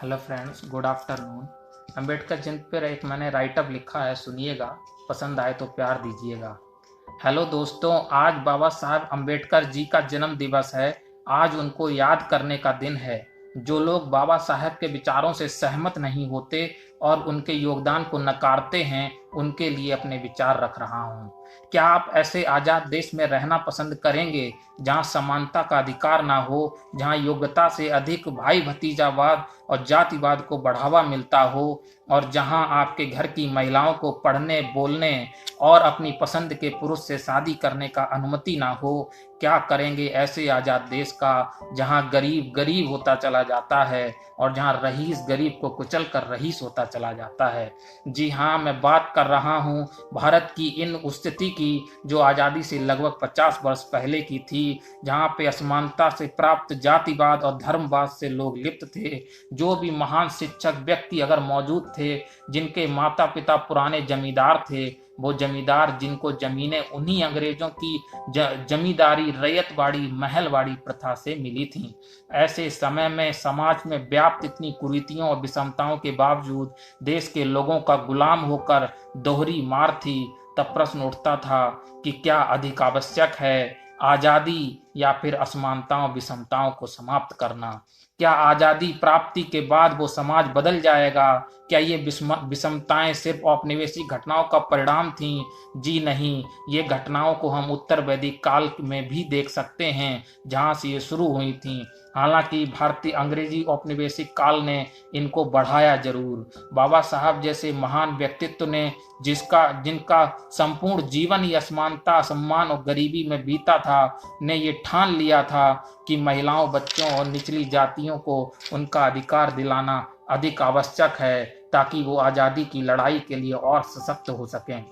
Hello friends, good afternoon. Ambedkar Jayanti पर एक मैंने राइटअप लिखा है, सुनिएगा। पसंद आए तो प्यार दीजिएगा। हेलो दोस्तों, आज बाबा साहब अंबेडकर जी का जन्म दिवस है। आज उनको याद करने का दिन है। जो लोग बाबा साहब के विचारों से सहमत नहीं होते और उनके योगदान को नकारते हैं, उनके लिए अपने विचार रख रहा हूँ। क्या आप ऐसे आज़ाद देश में रहना पसंद करेंगे जहाँ समानता का अधिकार ना हो, जहाँ योग्यता से अधिक भाई भतीजावाद और जातिवाद को बढ़ावा मिलता हो, और जहां आपके घर की महिलाओं को पढ़ने, बोलने और अपनी पसंद के पुरुष से शादी करने का अनुमति ना हो? क्या करेंगे ऐसे आजाद देश का जहां गरीब गरीब होता चला जाता है और जहां रईस गरीब को कुचल कर रईस होता चला जाता है? जी हाँ, मैं बात कर रहा हूँ भारत की इन स्थिति की जो आज़ादी से लगभग 50 वर्ष पहले की थी, जहाँ पे असमानता से प्राप्त जातिवाद और धर्मवाद से लोग लिप्त थे। जो भी महान शिक्षक व्यक्ति अगर मौजूद थे, जिनके माता पिता पुराने जमींदार थे, वो जमींदार जिनको जमीनें उन्हीं अंग्रेजों की जमींदारी, रैयतवाड़ी, महलवाड़ी प्रथा से मिली थी। ऐसे समय में समाज में व्याप्त इतनी कुरीतियों और विषमताओं के बावजूद देश के लोगों का गुलाम होकर दोहरी मार थी। तब प्रश्न उठता था कि क्या अधिक आवश्यक है, आजादी या फिर असमानताओं विषमताओं को समाप्त करना? क्या आजादी प्राप्ति के बाद वो समाज बदल जाएगा? क्या ये विषमताएं सिर्फ औपनिवेशिक घटनाओं का परिणाम थीं? जी नहीं, ये घटनाओं को हम उत्तर वैदिक काल में भी देख सकते हैं, जहां से ये शुरू हुई थीं। हालांकि भारतीय अंग्रेजी औपनिवेशिक काल ने इनको बढ़ाया जरूर। बाबा साहब जैसे महान व्यक्तित्व ने जिनका संपूर्ण जीवन ही असमानता, असम्मान और गरीबी में बीता था, ने ये ठान लिया था कि महिलाओं, बच्चों और निचली जातियों को उनका अधिकार दिलाना अधिक आवश्यक है, ताकि वो आज़ादी की लड़ाई के लिए और सशक्त हो सकें।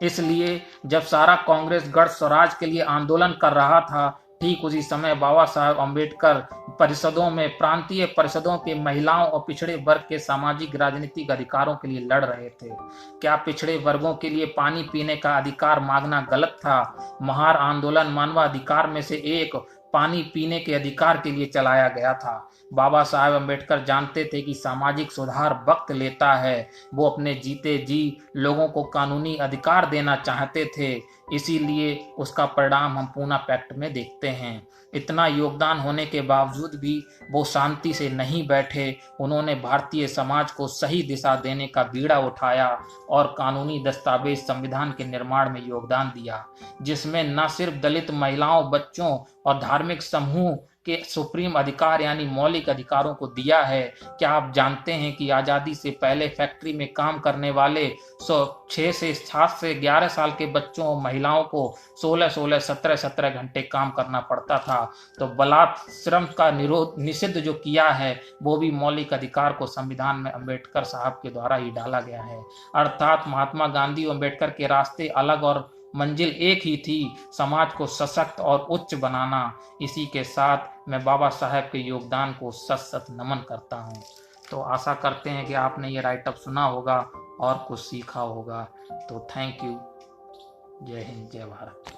इसलिए जब सारा कांग्रेस गढ़ स्वराज के लिए आंदोलन कर रहा था, ठीक उसी समय बाबा साहब अंबेडकर परिषदों में, प्रांतीय परिषदों के महिलाओं और पिछड़े वर्ग के सामाजिक राजनीतिक अधिकारों के लिए लड़ रहे थे। क्या पिछड़े वर्गों के लिए पानी पीने का अधिकार मांगना गलत था? महान आंदोलन मानवाधिकार में से एक पानी पीने के अधिकार के लिए चलाया गया था। बाबा साहब अंबेडकर जानते थे कि सामाजिक सुधार वक्त लेता है। वो अपने जीते जी लोगों को कानूनी अधिकार देना चाहते थे। इसीलिए उसका परिणाम हम पूना पैक्ट में देखते हैं। इतना योगदान होने के बावजूद भी वो शांति से नहीं बैठे। उन्होंने भारतीय समाज को सही दिशा देने का बीड़ा उठाया और कानूनी दस्तावेज, संविधान के निर्माण में योगदान दिया, जिसमें न सिर्फ दलित महिलाओं, बच्चों और धार्मिक समूह के सुप्रीम अधिकार यानी मौलिक अधिकारों को दिया है। क्या आप जानते हैं कि आज़ादी से पहले फैक्ट्री में काम करने वाले 6 से 7 से 11 साल के बच्चों और महिलाओं को 16-16, 17-17 घंटे काम करना पड़ता था? तो बलात् श्रम का निषिद्ध जो किया है, वो भी मौलिक अधिकार को संविधान में अंबेडकर साहब के द्वारा ही डाला गया है। अर्थात महात्मा गांधी और अंबेडकर के रास्ते अलग और मंजिल एक ही थी, समाज को सशक्त और उच्च बनाना। इसी के साथ मैं बाबा साहब के योगदान को सत सत नमन करता हूँ। तो आशा करते हैं कि आपने ये राइटअप सुना होगा और कुछ सीखा होगा। तो थैंक यू। जय हिंद, जय भारत।